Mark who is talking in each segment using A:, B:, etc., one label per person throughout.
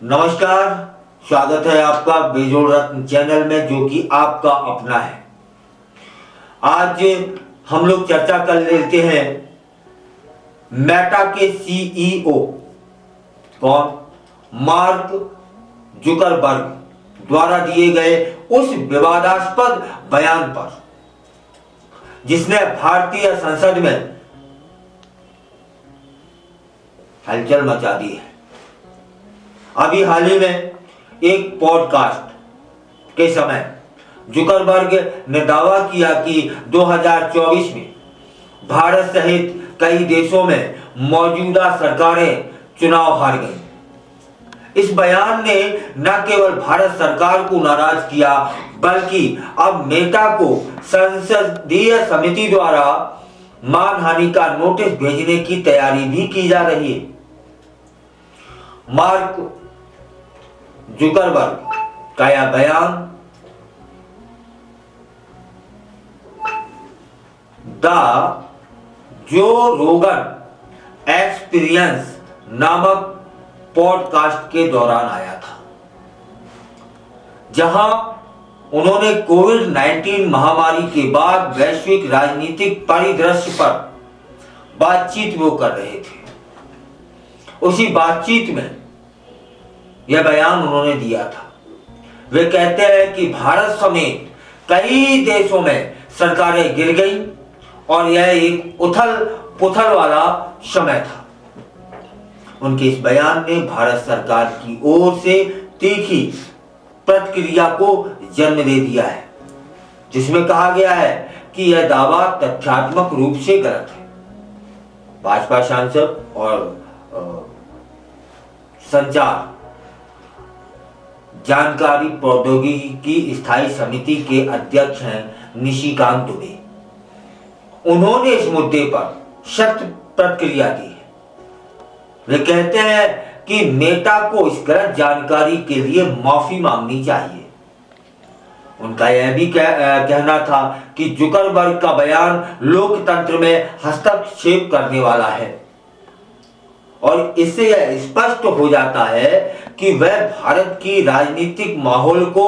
A: नमस्कार। स्वागत है आपका बेजोड़ रत्न चैनल में, जो कि आपका अपना है। आज हम लोग चर्चा कर लेते हैं मेटा के सीईओ कौन, मार्क जुकरबर्ग द्वारा दिए गए उस विवादास्पद बयान पर जिसने भारतीय संसद में हलचल मचा दी है। अभी हाल ही में एक पॉडकास्ट के समय जुकरबर्ग ने दावा किया कि 2024 में भारत सहित कई देशों में मौजूदा सरकारें चुनाव हार गई। इस बयान ने न केवल भारत सरकार को नाराज किया, बल्कि अब मेटा को संसदीय समिति द्वारा मानहानि का नोटिस भेजने की तैयारी भी की जा रही है। मार्क जुकरबर्ग का यह बयान द जो रोगन एक्सपीरियंस नामक पॉडकास्ट के दौरान आया था, जहां उन्होंने कोविड-19 महामारी के बाद वैश्विक राजनीतिक परिदृश्य पर बातचीत वो कर रहे थे। उसी बातचीत में यह बयान उन्होंने दिया था। वे कहते हैं कि भारत समेत कई देशों में सरकारें गिर गई और यह एक उथल पुथल वाला समय था। उनके इस बयान ने भारत सरकार की ओर से तीखी प्रतिक्रिया को जन्म दे दिया है, जिसमें कहा गया है कि यह दावा तथ्यात्मक रूप से गलत है। भाजपा सांसद और संचार जानकारी प्रौद्योगिकी की स्थायी समिति के अध्यक्ष हैं निशिकांत दुबे। उन्होंने इस मुद्दे पर सख्त प्रतिक्रिया दी है। वे कहते हैं कि मेटा को इस गलत जानकारी के लिए माफी मांगनी चाहिए। उनका यह भी कहना था कि जुकरबर्ग का बयान लोकतंत्र में हस्तक्षेप करने वाला है और इससे यह स्पष्ट हो जाता है कि वह भारत की राजनीतिक माहौल को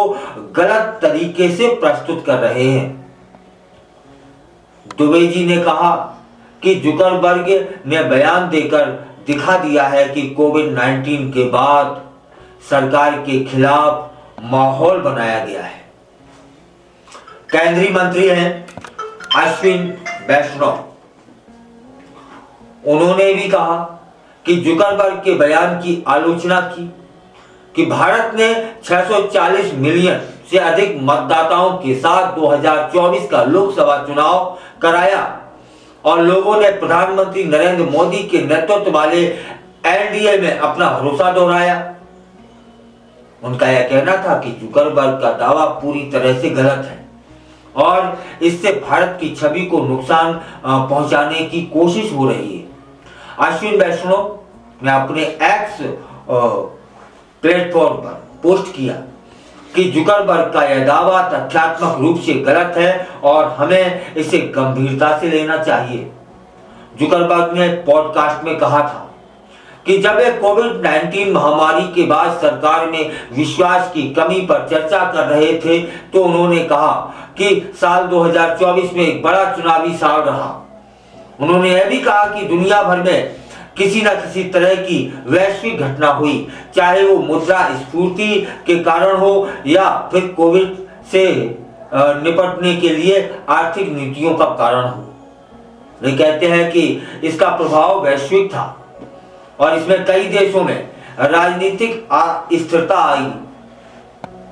A: गलत तरीके से प्रस्तुत कर रहे हैं। दुबे जी ने कहा कि जुकरबर्ग ने बयान देकर दिखा दिया है कि कोविड-19 के बाद सरकार के खिलाफ माहौल बनाया गया है। केंद्रीय मंत्री हैं अश्विन वैष्णव, उन्होंने भी कहा कि जुकरबर्ग के बयान की आलोचना की कि भारत ने 640 मिलियन से अधिक मतदाताओं के साथ 2024 का लोकसभा चुनाव कराया और लोगों ने प्रधानमंत्री नरेंद्र मोदी के नेतृत्व वाले एनडीए में अपना भरोसा दोहराया। उनका यह कहना था कि जुकरबर्ग का दावा पूरी तरह से गलत है और इससे भारत की छवि को नुकसान पहुंचाने की कोशिश हो रही है। अश्विन वैष्णव ने अपने एक्स प्लेटफॉर्म पर पोस्ट किया कि जुकरबर्ग का यह दावा तथ्यात्मक रूप से गलत है और हमें इसे गंभीरता से लेना चाहिए। जुकरबर्ग ने पॉडकास्ट में कहा था कि जब वे कोविड-19 महामारी के बाद सरकार में विश्वास की कमी पर चर्चा कर रहे थे, तो उन्होंने कहा कि साल 2024 में एक बड़ा चुनावी साल रहा। उन्होंने यह भी कहा कि दुनिया भर में किसी न किसी तरह की वैश्विक घटना हुई, चाहे वो मुद्रा स्फीति के कारण हो या फिर कोविड से निपटने के लिए आर्थिक नीतियों का कारण हो। वे कहते हैं कि इसका प्रभाव वैश्विक था और इसमें कई देशों में राजनीतिक अस्थिरता आई।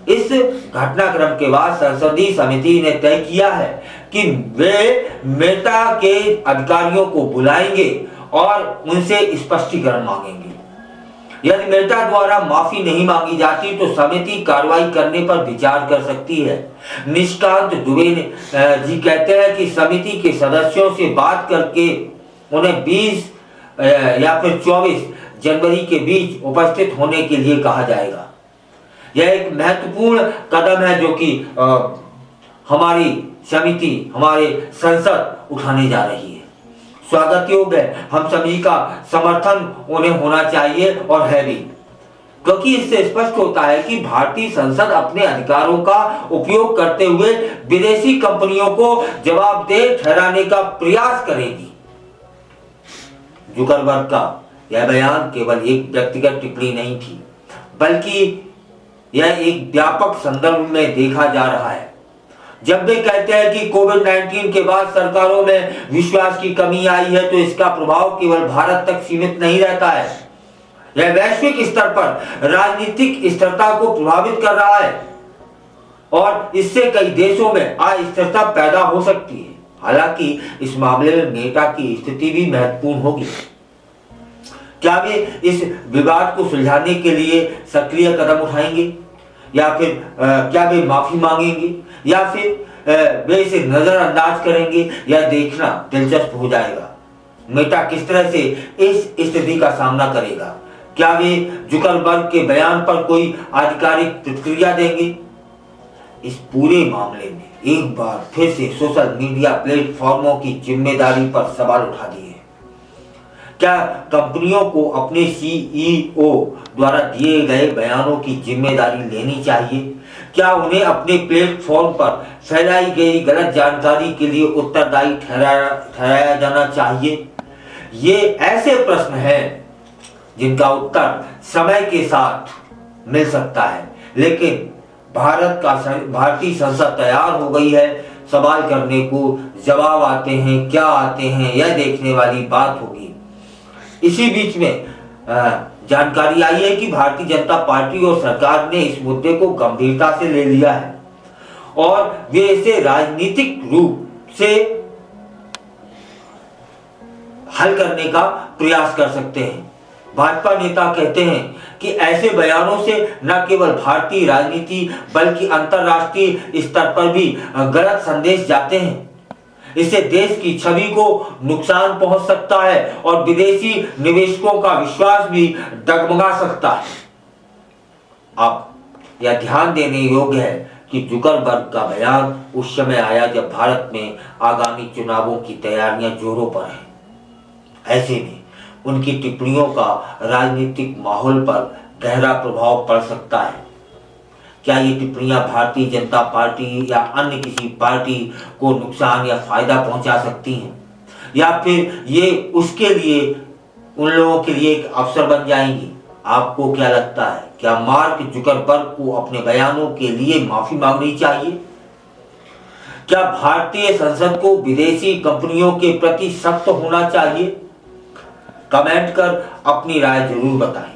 A: इस घटनाक्रम के बाद संसदीय समिति ने तय किया है कि वे मेटा के अधिकारियों को बुलाएंगे और उनसे स्पष्टीकरण मांगेंगे। यदि मेटा द्वारा माफी नहीं मांगी जाती तो समिति कार्रवाई करने पर विचार कर सकती है। निशिकांत दुबे जी कहते हैं कि समिति के सदस्यों से बात करके उन्हें 20 या फिर 24 जनवरी के बीच उपस्थित होने के लिए कहा जाएगा। यह एक महत्वपूर्ण कदम है जो कि हमारी समिति, हमारे संसद उठाने जा रही है। स्वागत योग्य है, हम सभी का समर्थन उन्हें होना चाहिए और है भी। क्योंकि इससे स्पष्ट होता है कि भारतीय संसद अपने अधिकारों का उपयोग करते हुए विदेशी कंपनियों को जवाबदेह ठहराने का प्रयास करेगी। जुकरबर्ग का यह बयान केवल एक व्यक्तिगत टिप्पणी नहीं थी, बल्कि यह एक व्यापक संदर्भ में देखा जा रहा है। जब वे कहते हैं कि कोविड-19 के बाद सरकारों में विश्वास की कमी आई है, तो इसका प्रभाव केवल भारत तक सीमित नहीं रहता है। यह वैश्विक स्तर पर राजनीतिक स्थिरता को प्रभावित कर रहा है और इससे कई देशों में अस्थिरता पैदा हो सकती है। हालांकि इस मामले में मेटा की स्थिति भी महत्वपूर्ण होगी। क्या वे इस विवाद को सुलझाने के लिए सक्रिय कदम उठाएंगे, या फिर क्या वे माफी मांगेंगे, या फिर वे इसे नजरअंदाज करेंगे? यह देखना दिलचस्प हो जाएगा। मेटा किस तरह से इस स्थिति का सामना करेगा? क्या वे जुकरबर्ग के बयान पर कोई आधिकारिक प्रतिक्रिया देंगे? इस पूरे मामले में एक बार फिर से सोशल मीडिया प्लेटफॉर्मों की जिम्मेदारी पर सवाल उठा दिए। क्या कंपनियों को अपने सीईओ द्वारा दिए गए बयानों की जिम्मेदारी लेनी चाहिए? क्या उन्हें अपने प्लेटफॉर्म पर फैलाई गई गलत जानकारी के लिए उत्तरदायी ठहराया जाना चाहिए? ये ऐसे प्रश्न हैं जिनका उत्तर समय के साथ मिल सकता है, लेकिन भारतीय संसद तैयार हो गई है सवाल करने को। जवाब आते हैं, क्या आते हैं, यह देखने वाली बात होगी। इसी बीच में जानकारी आई है कि भारतीय जनता पार्टी और सरकार ने इस मुद्दे को गंभीरता से ले लिया है और वे इसे राजनीतिक रूप से हल करने का प्रयास कर सकते हैं। भाजपा नेता कहते हैं कि ऐसे बयानों से न केवल भारतीय राजनीति बल्कि अंतर्राष्ट्रीय स्तर पर भी गलत संदेश जाते हैं। इससे देश की छवि को नुकसान पहुंच सकता है और विदेशी निवेशकों का विश्वास भी डगमगा सकता है। अब यह ध्यान देने योग्य है कि जुकरबर्ग का बयान उस समय आया जब भारत में आगामी चुनावों की तैयारियां जोरों पर हैं। ऐसे में उनकी टिप्पणियों का राजनीतिक माहौल पर गहरा प्रभाव पड़ सकता है। क्या ये टिप्पणियां भारतीय जनता पार्टी या अन्य किसी पार्टी को नुकसान या फायदा पहुंचा सकती हैं, या फिर ये उसके लिए उन लोगों के लिए एक अवसर बन जाएंगी? आपको क्या लगता है? क्या मार्क जुकरबर्ग को अपने बयानों के लिए माफी मांगनी चाहिए? क्या भारतीय संसद को विदेशी कंपनियों के प्रति सख्त होना चाहिए? कमेंट कर अपनी राय जरूर बताएं।